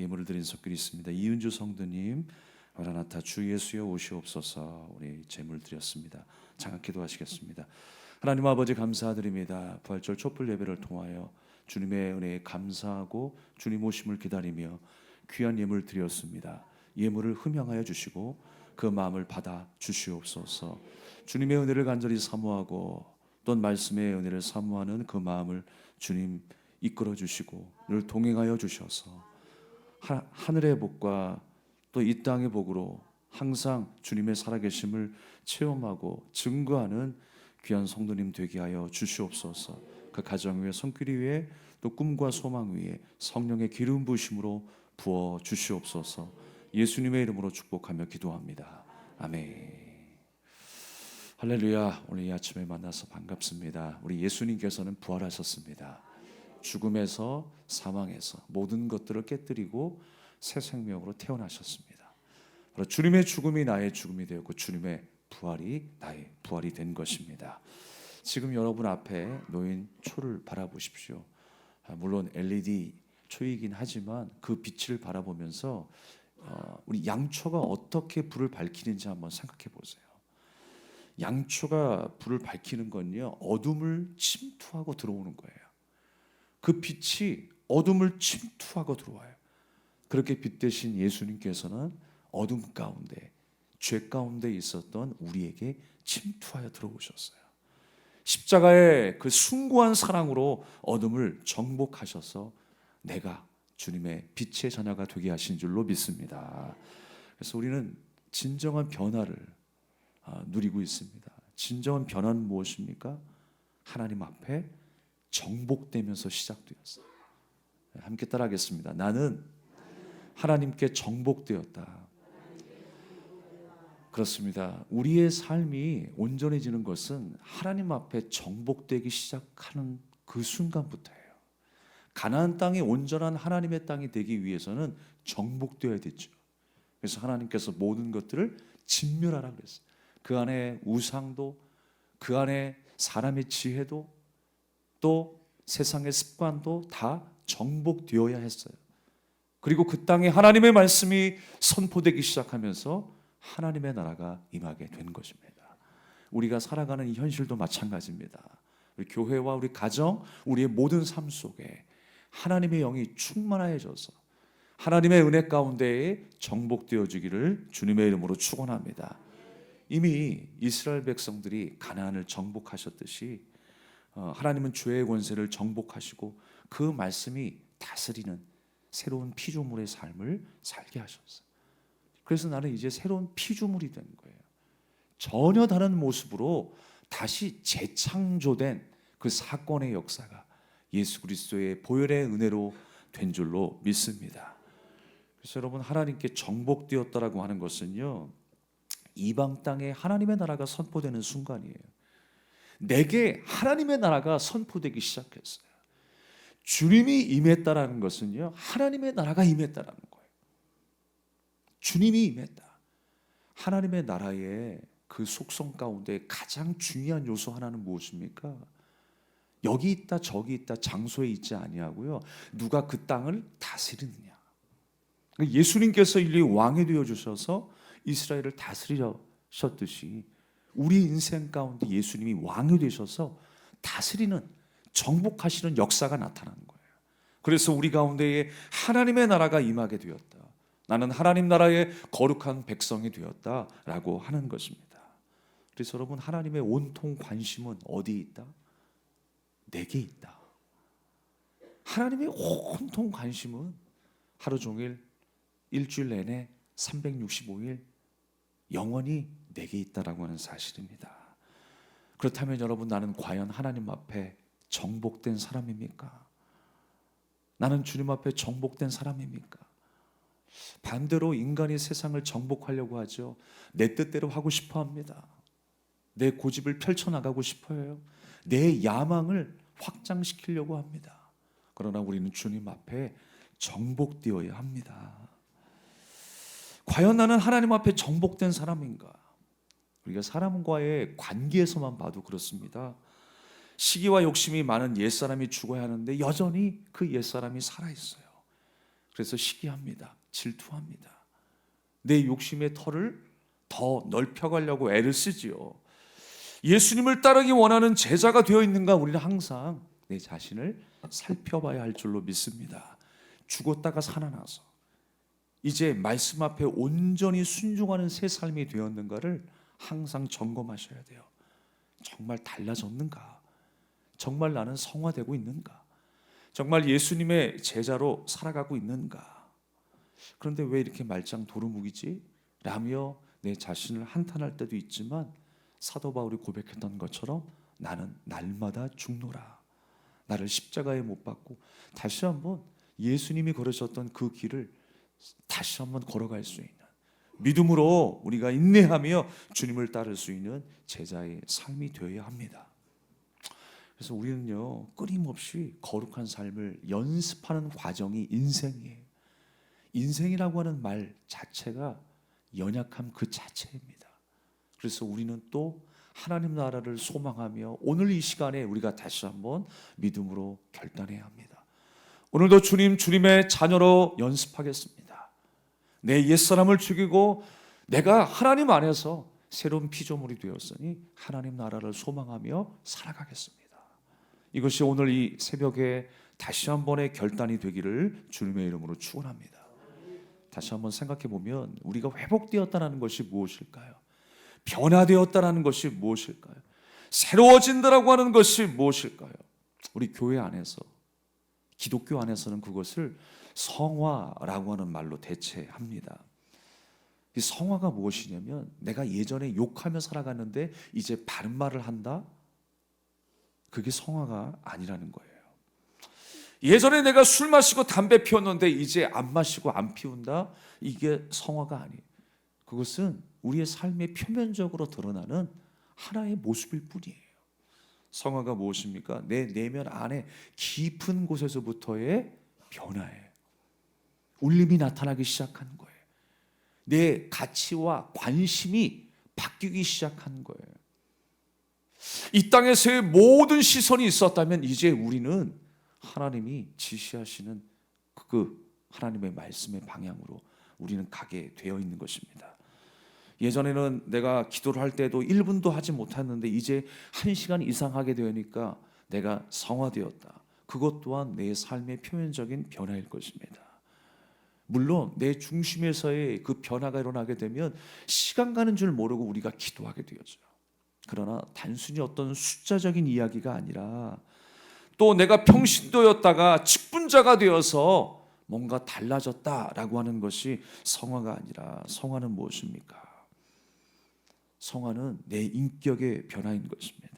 예물을 드린 손길이 있습니다. 이은주 성도님, 마라나타 주 예수여 오시옵소서. 우리 제물 드렸습니다. 장학 기도하시겠습니다. 하나님 아버지 감사드립니다. 부활절 촛불 예배를 통하여 주님의 은혜에 감사하고 주님 오심을 기다리며 귀한 예물 드렸습니다. 예물을 흠양하여 주시고 그 마음을 받아 주시옵소서. 주님의 은혜를 간절히 사모하고 또 말씀의 은혜를 사모하는 그 마음을 주님 이끌어 주시고 늘 동행하여 주셔서 하늘의 복과 또 이 땅의 복으로 항상 주님의 살아계심을 체험하고 증거하는 귀한 성도님 되게 하여 주시옵소서. 그 가정 위에, 손길 위에, 또 꿈과 소망 위에 성령의 기름 부으심으로 부어 주시옵소서. 예수님의 이름으로 축복하며 기도합니다. 아멘. 할렐루야. 오늘 이 아침에 만나서 반갑습니다. 우리 예수님께서는 부활하셨습니다. 죽음에서, 사망에서 모든 것들을 깨뜨리고 새 생명으로 태어나셨습니다. 바로 주님의 죽음이 나의 죽음이 되었고 주님의 부활이 나의 부활이 된 것입니다. 지금 여러분 앞에 놓인 초를 바라보십시오. 물론 LED 초이긴 하지만 그 빛을 바라보면서 우리 양초가 어떻게 불을 밝히는지 한번 생각해 보세요. 양초가 불을 밝히는 건요, 어둠을 침투하고 들어오는 거예요. 그 빛이 어둠을 침투하고 들어와요. 그렇게 빛 대신 예수님께서는 어둠 가운데, 죄 가운데 있었던 우리에게 침투하여 들어오셨어요. 십자가의 그 숭고한 사랑으로 어둠을 정복하셔서 내가 주님의 빛의 자녀가 되게 하신 줄로 믿습니다. 그래서 우리는 진정한 변화를 누리고 있습니다. 진정한 변화는 무엇입니까? 하나님 앞에 정복되면서 시작되었어요. 함께 따라하겠습니다. 나는 하나님께 정복되었다. 그렇습니다. 우리의 삶이 온전해지는 것은 하나님 앞에 정복되기 시작하는 그 순간부터예요. 가나안 땅이 온전한 하나님의 땅이 되기 위해서는 정복되어야 됐죠. 그래서 하나님께서 모든 것들을 진멸하라 그랬어요. 그 안에 우상도, 그 안에 사람의 지혜도, 또 세상의 습관도 다 정복되어야 했어요. 그리고 그 땅에 하나님의 말씀이 선포되기 시작하면서 하나님의 나라가 임하게 된 것입니다. 우리가 살아가는 이 현실도 마찬가지입니다. 우리 교회와 우리 가정, 우리의 모든 삶 속에 하나님의 영이 충만해져서 하나님의 은혜 가운데에 정복되어지기를 주님의 이름으로 축원합니다. 이미 이스라엘 백성들이 가나안을 정복하셨듯이 하나님은 죄의 권세를 정복하시고 그 말씀이 다스리는 새로운 피조물의 삶을 살게 하셨어요. 그래서 나는 이제 새로운 피조물이 된 거예요. 전혀 다른 모습으로 다시 재창조된 그 사건의 역사가 예수 그리스도의 보혈의 은혜로 된 줄로 믿습니다. 그래서 여러분, 하나님께 정복되었다라고 하는 것은요, 이방 땅에 하나님의 나라가 선포되는 순간이에요. 내게 하나님의 나라가 선포되기 시작했어요. 주님이 임했다라는 것은요, 하나님의 나라가 임했다라는 거예요. 주님이 임했다. 하나님의 나라의 그 속성 가운데 가장 중요한 요소 하나는 무엇입니까? 여기 있다 저기 있다 장소에 있지 아니하고요, 누가 그 땅을 다스리느냐. 예수님께서 인류의 왕이 되어 주셔서 이스라엘을 다스리셨듯이 우리 인생 가운데 예수님이 왕이 되셔서 다스리는, 정복하시는 역사가 나타나는 거예요. 그래서 우리 가운데에 하나님의 나라가 임하게 되었다. 나는 하나님 나라의 거룩한 백성이 되었다라고 하는 것입니다. 그래서 여러분, 하나님의 온통 관심은 어디에 있다? 내게 있다. 하나님의 온통 관심은 하루 종일, 일주일 내내 365일 영원히 내게 있다라고 하는 사실입니다. 그렇다면 여러분, 나는 과연 하나님 앞에 정복된 사람입니까? 나는 주님 앞에 정복된 사람입니까? 반대로 인간이 세상을 정복하려고 하죠. 내 뜻대로 하고 싶어 합니다. 내 고집을 펼쳐나가고 싶어요. 내 야망을 확장시키려고 합니다. 그러나 우리는 주님 앞에 정복되어야 합니다. 과연 나는 하나님 앞에 정복된 사람인가? 우리가 사람과의 관계에서만 봐도 그렇습니다. 시기와 욕심이 많은 옛사람이 죽어야 하는데 여전히 그 옛사람이 살아있어요. 그래서 시기합니다. 질투합니다. 내 욕심의 털을 더 넓혀가려고 애를 쓰지요. 예수님을 따르기 원하는 제자가 되어 있는가 우리는 항상 내 자신을 살펴봐야 할 줄로 믿습니다. 죽었다가 살아나서 이제 말씀 앞에 온전히 순종하는 새 삶이 되었는가를 항상 점검하셔야 돼요. 정말 달라졌는가? 정말 나는 성화되고 있는가? 정말 예수님의 제자로 살아가고 있는가? 그런데 왜 이렇게 말짱 도루묵이지? 라며 내 자신을 한탄할 때도 있지만 사도 바울이 고백했던 것처럼 나는 날마다 죽노라. 나를 십자가에 못 박고 다시 한번 예수님이 걸으셨던 그 길을 다시 한번 걸어갈 수 있는 믿음으로 우리가 인내하며 주님을 따를 수 있는 제자의 삶이 되어야 합니다. 그래서 우리는요, 끊임없이 거룩한 삶을 연습하는 과정이 인생이에요. 인생이라고 하는 말 자체가 연약함 그 자체입니다. 그래서 우리는 또 하나님 나라를 소망하며 오늘 이 시간에 우리가 다시 한번 믿음으로 결단해야 합니다. 오늘도 주님의 자녀로 연습하겠습니다. 내 옛사람을 죽이고 내가 하나님 안에서 새로운 피조물이 되었으니 하나님 나라를 소망하며 살아가겠습니다. 이것이 오늘 이 새벽에 다시 한 번의 결단이 되기를 주님의 이름으로 축원합니다. 다시 한번 생각해 보면 우리가 회복되었다는 것이 무엇일까요? 변화되었다는 것이 무엇일까요? 새로워진다라고 하는 것이 무엇일까요? 우리 교회 안에서 기독교 안에서는 그것을 성화라고 하는 말로 대체합니다. 이 성화가 무엇이냐면 내가 예전에 욕하며 살아갔는데 이제 바른 말을 한다? 그게 성화가 아니라는 거예요. 예전에 내가 술 마시고 담배 피웠는데 이제 안 마시고 안 피운다? 이게 성화가 아니에요. 그것은 우리의 삶에 표면적으로 드러나는 하나의 모습일 뿐이에요. 성화가 무엇입니까? 내 내면 안에 깊은 곳에서부터의 변화예요. 울림이 나타나기 시작하는 거예요. 내 가치와 관심이 바뀌기 시작하는 거예요. 이 땅에서의 모든 시선이 있었다면 이제 우리는 하나님이 지시하시는 그 하나님의 말씀의 방향으로 우리는 가게 되어 있는 것입니다. 예전에는 내가 기도를 할 때도 1분도 하지 못했는데 이제 1시간 이상 하게 되니까 내가 성화되었다. 그것 또한 내 삶의 표면적인 변화일 것입니다. 물론 내 중심에서의 그 변화가 일어나게 되면 시간 가는 줄 모르고 우리가 기도하게 되어져요. 그러나 단순히 어떤 숫자적인 이야기가 아니라 또 내가 평신도였다가 직분자가 되어서 뭔가 달라졌다라고 하는 것이 성화가 아니라 성화는 무엇입니까? 성화는 내 인격의 변화인 것입니다.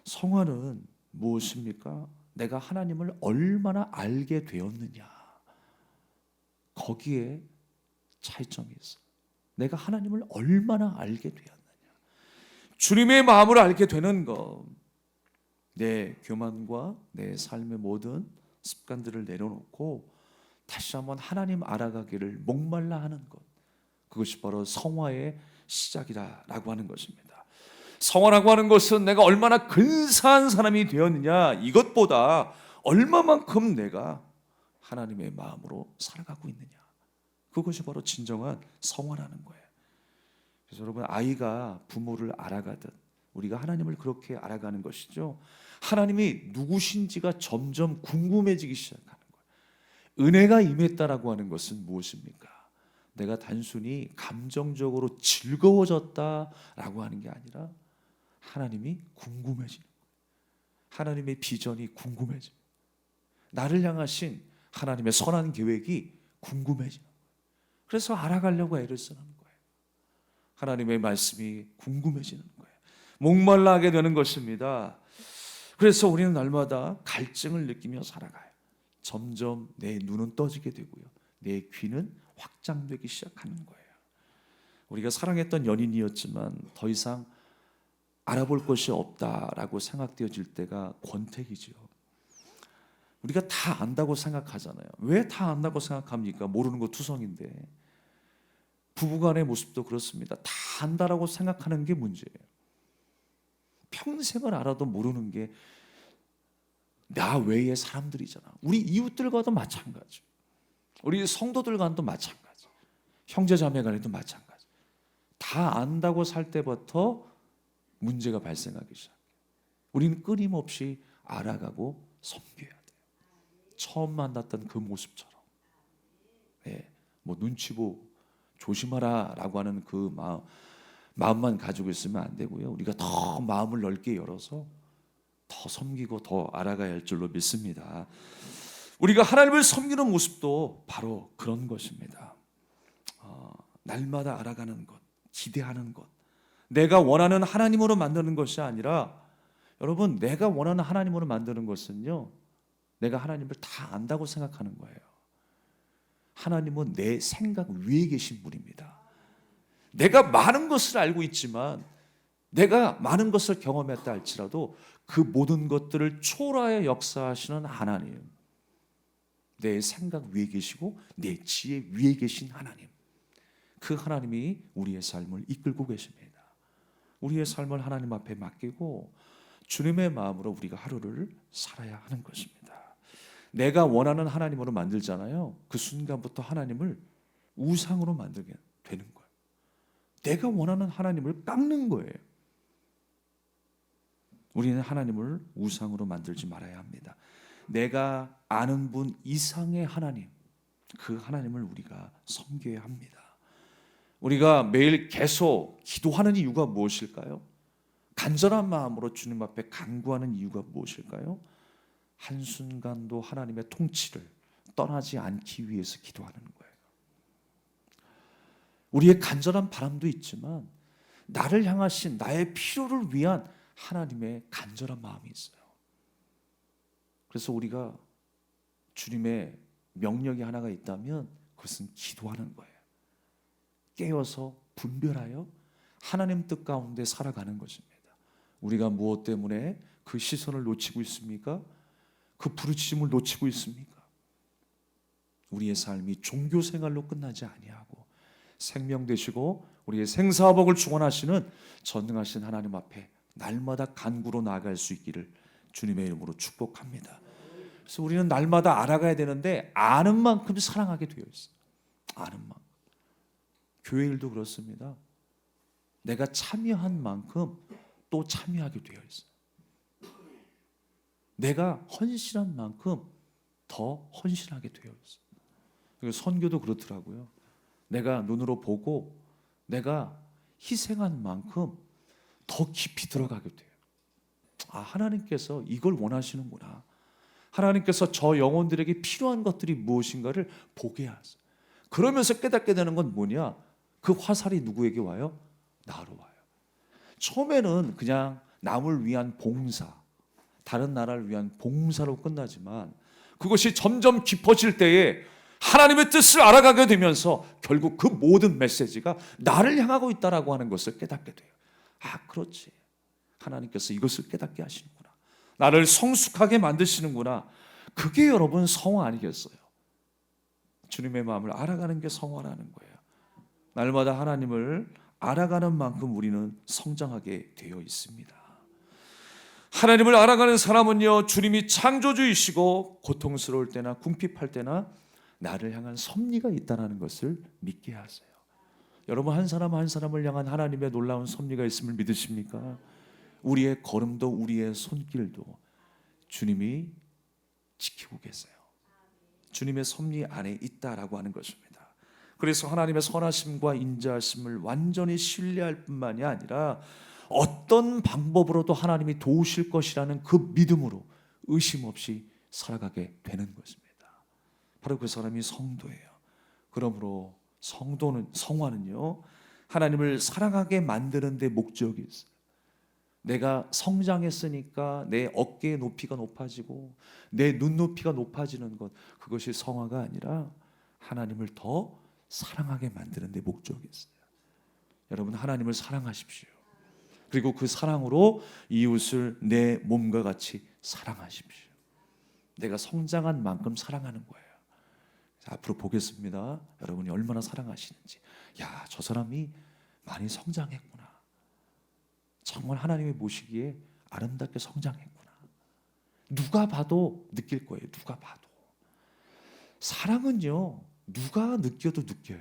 성화는 무엇입니까? 내가 하나님을 얼마나 알게 되었느냐. 거기에 차이점이 있어요. 내가 하나님을 얼마나 알게 되었느냐. 주님의 마음을 알게 되는 것. 내 교만과 내 삶의 모든 습관들을 내려놓고 다시 한번 하나님 알아가기를 목말라 하는 것. 그것이 바로 성화의 시작이라고 하는 것입니다. 성화라고 하는 것은 내가 얼마나 근사한 사람이 되었느냐 이것보다 얼마만큼 내가 하나님의 마음으로 살아가고 있느냐 그것이 바로 진정한 성화라는 거예요. 그래서 여러분 아이가 부모를 알아가듯 우리가 하나님을 그렇게 알아가는 것이죠. 하나님이 누구신지가 점점 궁금해지기 시작하는 거예요. 은혜가 임했다라고 하는 것은 무엇입니까? 내가 단순히 감정적으로 즐거워졌다라고 하는 게 아니라 하나님이 궁금해지는 거예요. 하나님의 비전이 궁금해지는 거예요. 나를 향하신 하나님의 선한 계획이 궁금해지는 거예요. 그래서 알아가려고 애를 쓰는 거예요. 하나님의 말씀이 궁금해지는 거예요. 목말라 하게 되는 것입니다. 그래서 우리는 날마다 갈증을 느끼며 살아가요. 점점 내 눈은 떠지게 되고요. 내 귀는 확장되기 시작하는 거예요. 우리가 사랑했던 연인이었지만 더 이상 알아볼 것이 없다라고 생각되어질 때가 권태기죠. 우리가 다 안다고 생각하잖아요. 왜 다 안다고 생각합니까? 모르는 거 투성인데. 부부간의 모습도 그렇습니다. 다 안다라고 생각하는 게 문제예요. 평생을 알아도 모르는 게 나 외의 사람들이잖아. 우리 이웃들과도 마찬가지. 우리 성도들 간도 마찬가지, 형제 자매 간에도 마찬가지. 다 안다고 살 때부터 문제가 발생하기 시작해요. 우리는 끊임없이 알아가고 섬겨야 돼요. 처음 만났던 그 모습처럼. 뭐 눈치 보고 조심하라라고 하는 그 마음만 가지고 있으면 안 되고요. 우리가 더 마음을 넓게 열어서 더 섬기고 더 알아가야 할 줄로 믿습니다. 우리가 하나님을 섬기는 모습도 바로 그런 것입니다. 날마다 알아가는 것, 기대하는 것, 내가 원하는 하나님으로 만드는 것이 아니라, 여러분, 내가 원하는 하나님으로 만드는 것은요, 내가 하나님을 다 안다고 생각하는 거예요. 하나님은 내 생각 위에 계신 분입니다. 내가 많은 것을 알고 있지만, 내가 많은 것을 경험했다 할지라도 그 모든 것들을 초월하여 역사하시는 하나님, 내 생각 위에 계시고 내 지혜 위에 계신 하나님, 그 하나님이 우리의 삶을 이끌고 계십니다. 우리의 삶을 하나님 앞에 맡기고 주님의 마음으로 우리가 하루를 살아야 하는 것입니다. 내가 원하는 하나님으로 만들잖아요. 그 순간부터 하나님을 우상으로 만들게 되는 거예요. 내가 원하는 하나님을 깎는 거예요. 우리는 하나님을 우상으로 만들지 말아야 합니다. 내가 아는 분 이상의 하나님, 그 하나님을 우리가 섬겨야 합니다. 우리가 매일 계속 기도하는 이유가 무엇일까요? 간절한 마음으로 주님 앞에 간구하는 이유가 무엇일까요? 한순간도 하나님의 통치를 떠나지 않기 위해서 기도하는 거예요. 우리의 간절한 바람도 있지만 나를 향하신 나의 필요를 위한 하나님의 간절한 마음이 있어요. 그래서 우리가 주님의 명령이 하나가 있다면 그것은 기도하는 거예요. 깨어서 분별하여 하나님 뜻 가운데 살아가는 것입니다. 우리가 무엇 때문에 그 시선을 놓치고 있습니까? 그 부르짖음을 놓치고 있습니까? 우리의 삶이 종교 생활로 끝나지 아니하고 생명 되시고 우리의 생사복을 주관하시는 전능하신 하나님 앞에 날마다 간구로 나아갈 수 있기를 주님의 이름으로 축복합니다. 그래서 우리는 날마다 알아가야 되는데 아는 만큼 사랑하게 되어 있어요. 아는 만큼. 교회 일도 그렇습니다. 내가 참여한 만큼 또 참여하게 되어 있어요. 내가 헌신한 만큼 더 헌신하게 되어 있어요. 선교도 그렇더라고요. 내가 눈으로 보고 내가 희생한 만큼 더 깊이 들어가게 돼요. 하나님께서 이걸 원하시는구나. 하나님께서 저 영혼들에게 필요한 것들이 무엇인가를 보게 하세요. 그러면서 깨닫게 되는 건 뭐냐? 그 화살이 누구에게 와요? 나로 와요. 처음에는 그냥 남을 위한 봉사, 다른 나라를 위한 봉사로 끝나지만 그것이 점점 깊어질 때에 하나님의 뜻을 알아가게 되면서 결국 그 모든 메시지가 나를 향하고 있다라고 하는 것을 깨닫게 돼요. 그렇지. 하나님께서 이것을 깨닫게 하시는구나. 나를 성숙하게 만드시는구나. 그게 여러분 성화 아니겠어요? 주님의 마음을 알아가는 게 성화라는 거예요. 날마다 하나님을 알아가는 만큼 우리는 성장하게 되어 있습니다. 하나님을 알아가는 사람은요, 주님이 창조주이시고 고통스러울 때나 궁핍할 때나 나를 향한 섭리가 있다는 것을 믿게 하세요. 여러분, 한 사람 한 사람을 향한 하나님의 놀라운 섭리가 있음을 믿으십니까? 우리의 걸음도 우리의 손길도 주님이 지키고 계세요. 주님의 섭리 안에 있다라고 하는 것입니다. 그래서 하나님의 선하심과 인자하심을 완전히 신뢰할 뿐만이 아니라 어떤 방법으로도 하나님이 도우실 것이라는 그 믿음으로 의심 없이 살아가게 되는 것입니다. 바로 그 사람이 성도예요. 그러므로 성화는요, 하나님을 사랑하게 만드는 데 목적이 있어요. 내가 성장했으니까 내 어깨의 높이가 높아지고 내 눈높이가 높아지는 것, 그것이 성화가 아니라 하나님을 더 사랑하게 만드는 데 목적이 있어요. 여러분, 하나님을 사랑하십시오. 그리고 그 사랑으로 이웃을 내 몸과 같이 사랑하십시오. 내가 성장한 만큼 사랑하는 거예요. 자, 앞으로 보겠습니다. 여러분이 얼마나 사랑하시는지. 저 사람이 많이 성장했구나. 정말 하나님이 보시기에 아름답게 성장했구나. 누가 봐도 느낄 거예요. 누가 봐도. 사랑은요, 누가 느껴도 느껴요.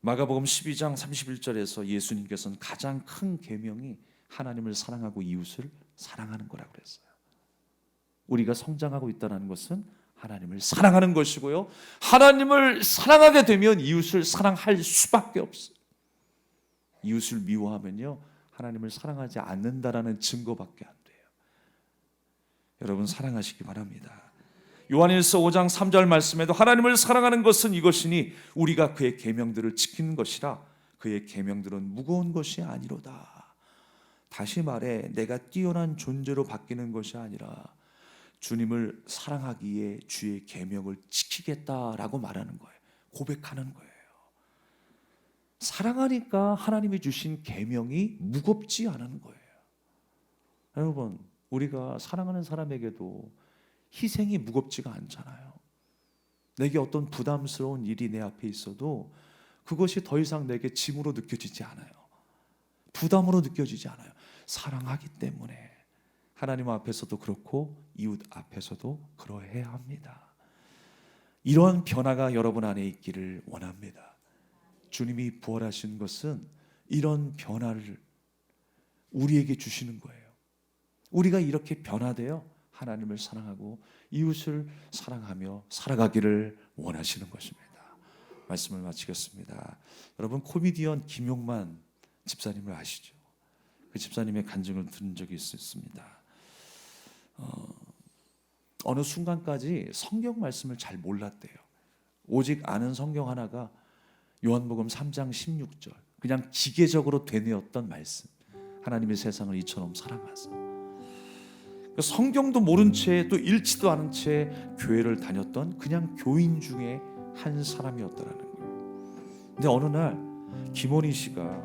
마가복음 12장 31절에서 예수님께서는 가장 큰 계명이 하나님을 사랑하고 이웃을 사랑하는 거라고 그랬어요. 우리가 성장하고 있다는 것은 하나님을 사랑하는 것이고요, 하나님을 사랑하게 되면 이웃을 사랑할 수밖에 없어요. 이웃을 미워하면요, 하나님을 사랑하지 않는다라는 증거밖에 안 돼요. 여러분, 사랑하시기 바랍니다. 요한일서 5장 3절 말씀에도 하나님을 사랑하는 것은 이것이니 우리가 그의 계명들을 지키는 것이라. 그의 계명들은 무거운 것이 아니로다. 다시 말해, 내가 뛰어난 존재로 바뀌는 것이 아니라 주님을 사랑하기에 주의 계명을 지키겠다라고 말하는 거예요. 고백하는 거예요. 사랑하니까 하나님이 주신 계명이 무겁지 않은 거예요. 여러분, 우리가 사랑하는 사람에게도 희생이 무겁지가 않잖아요. 내게 어떤 부담스러운 일이 내 앞에 있어도 그것이 더 이상 내게 짐으로 느껴지지 않아요. 부담으로 느껴지지 않아요. 사랑하기 때문에. 하나님 앞에서도 그렇고 이웃 앞에서도 그러해야 합니다. 이러한 변화가 여러분 안에 있기를 원합니다. 주님이 부활하신 것은 이런 변화를 우리에게 주시는 거예요. 우리가 이렇게 변화되어 하나님을 사랑하고 이웃을 사랑하며 살아가기를 원하시는 것입니다. 말씀을 마치겠습니다. 여러분, 코미디언 김용만 집사님을 아시죠? 그 집사님의 간증을 들은 적이 있었습니다. 어느 순간까지 성경 말씀을 잘 몰랐대요. 오직 아는 성경 하나가 요한복음 3장 16절, 그냥 기계적으로 되뇌었던 말씀. 하나님의 세상을 이처럼 사랑하사. 성경도 모른 채 또 읽지도 않은 채 교회를 다녔던 그냥 교인 중에 한 사람이었다라는 거예요. 근데 어느 날 김원희 씨가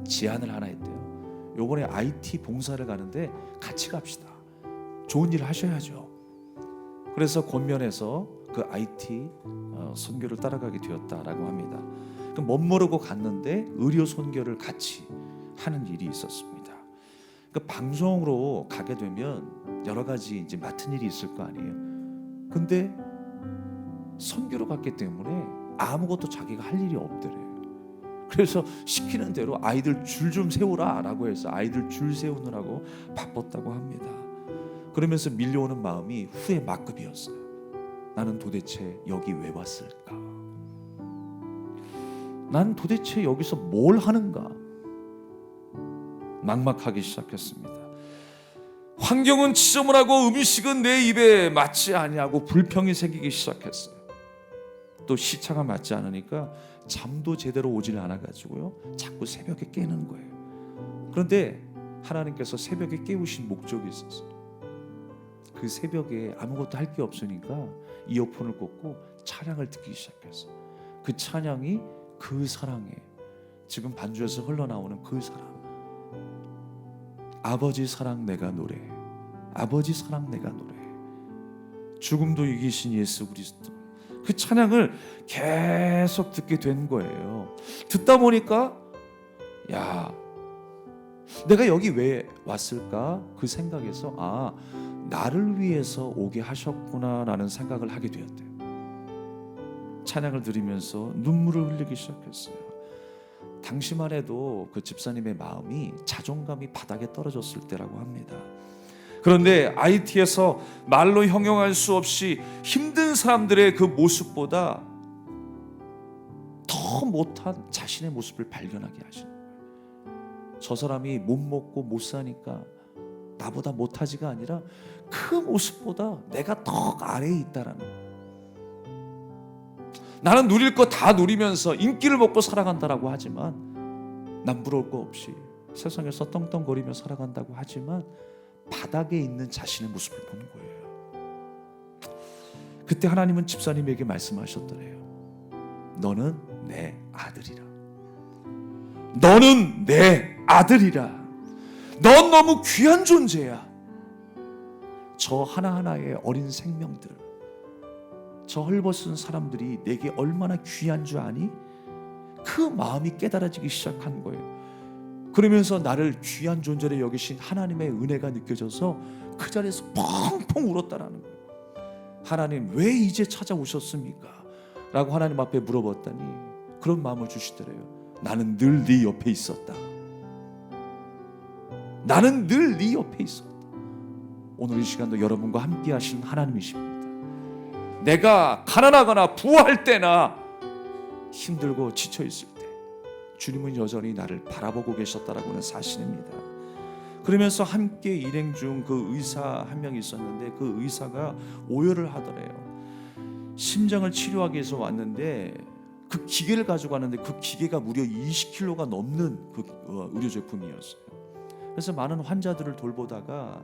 제안을 하나 했대요. 요번에 IT 봉사를 가는데 같이 갑시다. 좋은 일 하셔야죠. 그래서 권면해서 그 IT 선교를 따라가게 되었다라고 합니다. 멋모르고 갔는데 의료 선교를 같이 하는 일이 있었습니다. 그 방송으로 가게 되면 여러 가지 이제 맡은 일이 있을 거 아니에요. 근데 선교로 갔기 때문에 아무것도 자기가 할 일이 없더래요. 그래서 시키는 대로 아이들 줄 좀 세우라라고 해서 아이들 줄 세우느라고 바빴다고 합니다. 그러면서 밀려오는 마음이 후회 막급이었어요. 나는 도대체 여기 왜 왔을까? 난 도대체 여기서 뭘 하는가? 막막하기 시작했습니다. 환경은 지저분하고 음식은 내 입에 맞지 아니하고 불평이 생기기 시작했어요. 또 시차가 맞지 않으니까 잠도 제대로 오질 않아가지고요, 자꾸 새벽에 깨는 거예요. 그런데 하나님께서 새벽에 깨우신 목적이 있었어요. 그 새벽에 아무것도 할 게 없으니까 이어폰을 꽂고 찬양을 듣기 시작했어요. 그 찬양이 그 사랑에, 지금 반주에서 흘러나오는 그 사랑, 아버지 사랑 내가 노래해, 아버지 사랑 내가 노래해, 죽음도 이기신 예수 그리스도, 그 찬양을 계속 듣게 된 거예요. 듣다 보니까 야, 내가 여기 왜 왔을까? 그 생각에서 나를 위해서 오게 하셨구나라는 생각을 하게 되었대요. 찬양을 들으면서 눈물을 흘리기 시작했어요. 당시만 해도 그 집사님의 마음이, 자존감이 바닥에 떨어졌을 때라고 합니다. 그런데 IT에서 말로 형용할 수 없이 힘든 사람들의 그 모습보다 더 못한 자신의 모습을 발견하게 하시는 거예요. 저 사람이 못 먹고 못 사니까 나보다 못하지가 아니라 그 모습보다 내가 더 아래에 있다라는 거예요. 나는 누릴 거 다 누리면서 인기를 먹고 살아간다라고 하지만, 남부러울 거 없이 세상에서 떵떵거리며 살아간다고 하지만 바닥에 있는 자신의 모습을 보는 거예요. 그때 하나님은 집사님에게 말씀하셨더래요. 너는 내 아들이라. 너는 내 아들이라. 넌 너무 귀한 존재야. 저 하나하나의 어린 생명들, 저 헐벗은 사람들이 내게 얼마나 귀한 줄 아니? 그 마음이 깨달아지기 시작한 거예요. 그러면서 나를 귀한 존재로 여기신 하나님의 은혜가 느껴져서 그 자리에서 펑펑 울었다라는 거예요. 하나님 왜 이제 찾아오셨습니까? 라고 하나님 앞에 물어봤더니 그런 마음을 주시더래요. 나는 늘 네 옆에 있었다. 나는 늘 네 옆에 있었다. 오늘 이 시간도 여러분과 함께 하시는 하나님이십니다. 내가 가난하거나 부할 때나 힘들고 지쳐 있을 때 주님은 여전히 나를 바라보고 계셨다라고 하는 사실입니다. 그러면서 함께 일행 중 그 의사 한 명이 있었는데 그 의사가 오열을 하더래요. 심장을 치료하기 위해서 왔는데 그 기계를 가지고 왔는데 그 기계가 무려 20kg가 넘는 그 의료 제품이었어요. 그래서 많은 환자들을 돌보다가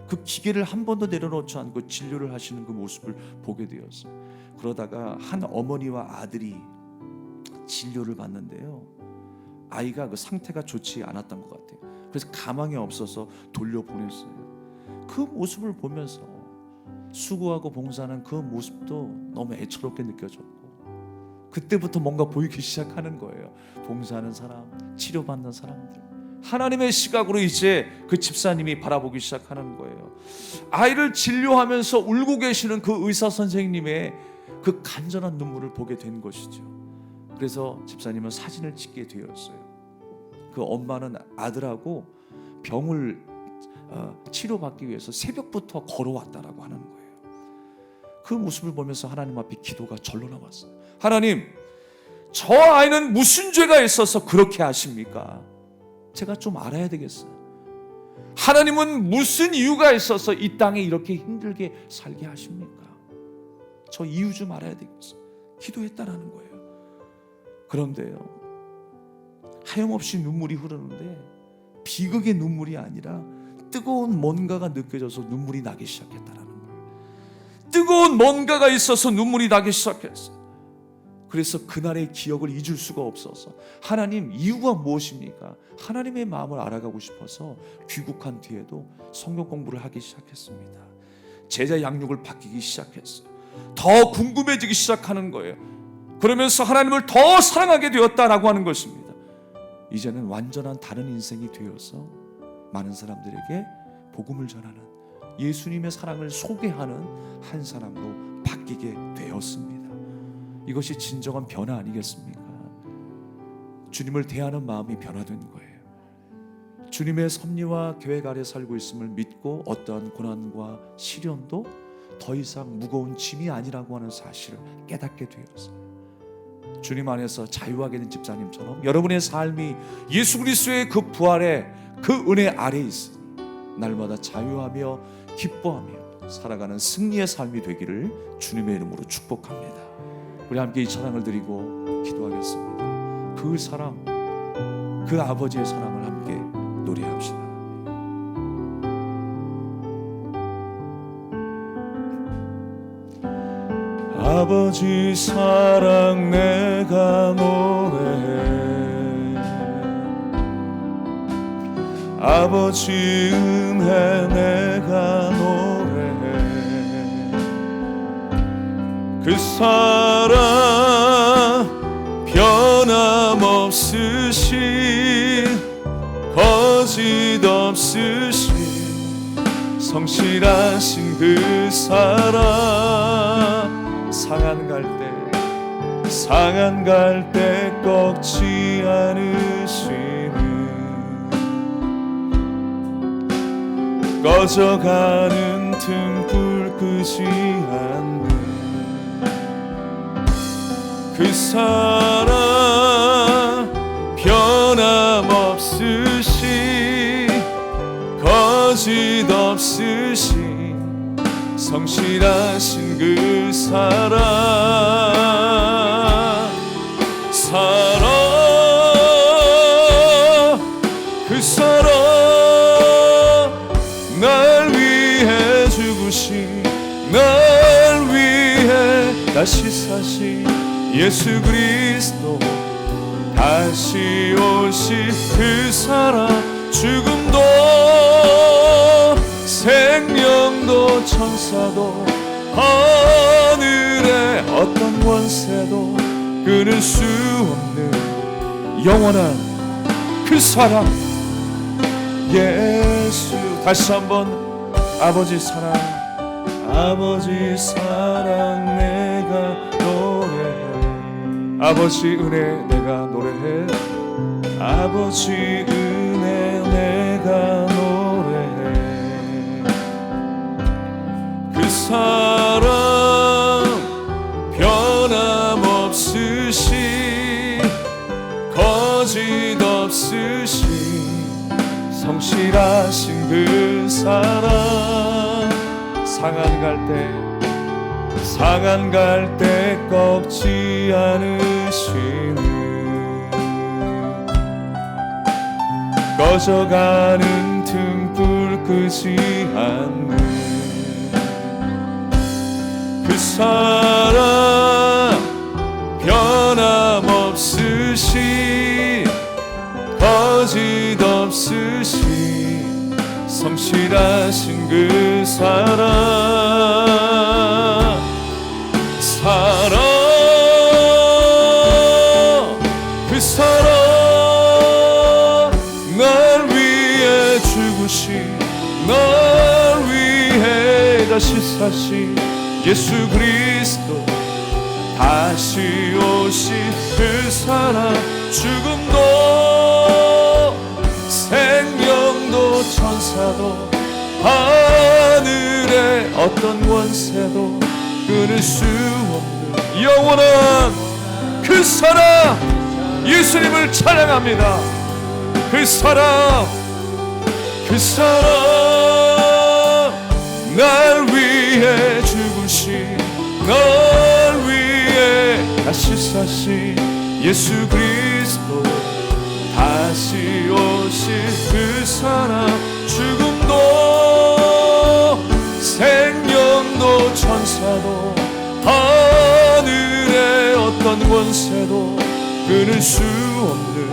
그 기계를 한 번도 내려놓지 않고 진료를 하시는 그 모습을 보게 되었어요. 그러다가 한 어머니와 아들이 진료를 받는데요, 아이가 그 상태가 좋지 않았던 것 같아요. 그래서 가망이 없어서 돌려보냈어요. 그 모습을 보면서 수고하고 봉사하는 그 모습도 너무 애처롭게 느껴졌고, 그때부터 뭔가 보이기 시작하는 거예요. 봉사하는 사람, 치료받는 사람들, 하나님의 시각으로 이제 그 집사님이 바라보기 시작하는 거예요. 아이를 진료하면서 울고 계시는 그 의사 선생님의 그 간절한 눈물을 보게 된 것이죠. 그래서 집사님은 사진을 찍게 되었어요. 그 엄마는 아들하고 병을 치료받기 위해서 새벽부터 걸어왔다라고 하는 거예요. 그 모습을 보면서 하나님 앞에 기도가 절로 나왔어요. 하나님, 저 아이는 무슨 죄가 있어서 그렇게 하십니까? 제가 좀 알아야 되겠어요. 하나님은 무슨 이유가 있어서 이 땅에 이렇게 힘들게 살게 하십니까? 저 이유 좀 알아야 되겠어요. 기도했다라는 거예요. 그런데요, 하염없이 눈물이 흐르는데 비극의 눈물이 아니라 뜨거운 뭔가가 느껴져서 눈물이 나기 시작했다라는 거예요. 뜨거운 뭔가가 있어서 눈물이 나기 시작했어요. 그래서 그날의 기억을 잊을 수가 없어서 하나님, 이유가 무엇입니까? 하나님의 마음을 알아가고 싶어서 귀국한 뒤에도 성경 공부를 하기 시작했습니다. 제자 양육을 받기 시작했어요. 더 궁금해지기 시작하는 거예요. 그러면서 하나님을 더 사랑하게 되었다라고 하는 것입니다. 이제는 완전한 다른 인생이 되어서 많은 사람들에게 복음을 전하는, 예수님의 사랑을 소개하는 한 사람으로 바뀌게 되었습니다. 이것이 진정한 변화 아니겠습니까? 주님을 대하는 마음이 변화된 거예요. 주님의 섭리와 계획 아래 살고 있음을 믿고 어떠한 고난과 시련도 더 이상 무거운 짐이 아니라고 하는 사실을 깨닫게 되었어요. 주님 안에서 자유하게 된 집사님처럼 여러분의 삶이 예수 그리스도의 그 부활의 그 은혜 아래에 있으니 날마다 자유하며 기뻐하며 살아가는 승리의 삶이 되기를 주님의 이름으로 축복합니다. 우리 함께 이 찬양을 드리고 기도하겠습니다. 그 사랑, 그 아버지의 사랑을 함께 노래합시다. 아버지 사랑 내가 노래해, 아버지 은혜 내가 노래해. 그 사랑 변함없으신, 거짓 없으신 성실하신 그 사랑, 상한 갈 때 꺾지 않으시는, 꺼져가는 등불 끄지 않는 그 사랑 변함없으신, 거짓 없으신 성실하신 그 사랑, 그 사랑 날 위해 죽으신, 날 위해 다시 사신 예수 그리스도, 다시 오실 그 사랑, 죽음도 생명도 천사도 하늘의 어떤 권세도 끊을 수 없는 영원한 그 사랑, 예수. 다시 한번 아버지 사랑, 아버지 사랑 내가 노래해. 아버지 은혜 내가 노래해. 아버지 은혜 내가 노래해. 그 사랑 변함없으시 거짓 없으시 성실하신 그 사랑 상한 갈 때 꺾지 않으시는 꺼져가는 등불 끄지 않는 그 사랑 변함없으시 거짓 없으시 성실하신 그 사랑 그 사랑 날 위해 죽으신 날 위해 다시 사신 예수 그리스도 다시 오신 그 사랑 죽음도 생명도 천사도 하늘의 어떤 권세도 끊을 수 없는 영원한 그 사랑 예수님을 찬양합니다. 그 사랑 날 위해 죽으신 날 위해 다시 사신 예수 그리스도 다시 오실 그 사랑 죽음도 생명도 천사도 하늘의 어떤 권세도 끊을 수 없는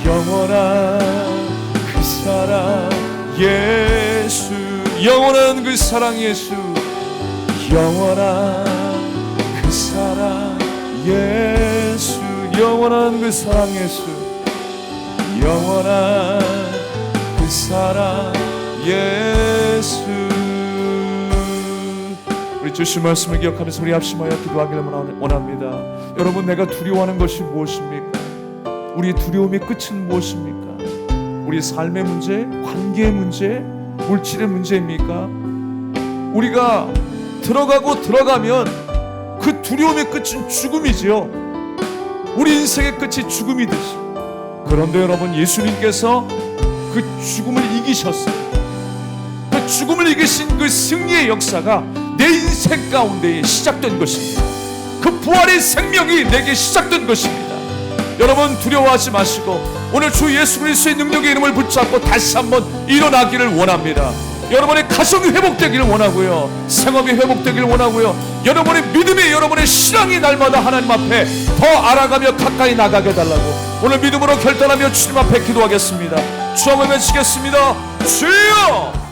영원한 그 사랑 예수 영원한 그 사랑 예수 영원한 그 사랑 예수 영원한 그 사랑 예수 영원한 그 사랑 예수. 우리 주신 말씀을 기억하면서 우리 합심하여 기도하기를 원합니다. 여러분, 내가 두려워하는 것이 무엇입니까? 우리의 두려움의 끝은 무엇입니까? 우리의 삶의 문제, 관계의 문제, 물질의 문제입니까? 우리가 들어가면 그 두려움의 끝은 죽음이지요. 우리 인생의 끝이 죽음이듯이. 그런데 여러분, 예수님께서 그 죽음을 이기셨어요. 그 죽음을 이기신 그 승리의 역사가 내 인생 가운데에 시작된 것입니다. 그 부활의 생명이 내게 시작된 것입니다. 여러분, 두려워하지 마시고 오늘 주 예수 그리스도의 능력의 이름을 붙잡고 다시 한번 일어나기를 원합니다. 여러분의 가정이 회복되기를 원하고요, 생업이 회복되기를 원하고요, 여러분의 믿음이, 여러분의 신앙이 날마다 하나님 앞에 더 알아가며 가까이 나가게 달라고 오늘 믿음으로 결단하며 주님 앞에 기도하겠습니다. 주 한번 외치겠습니다. 주여!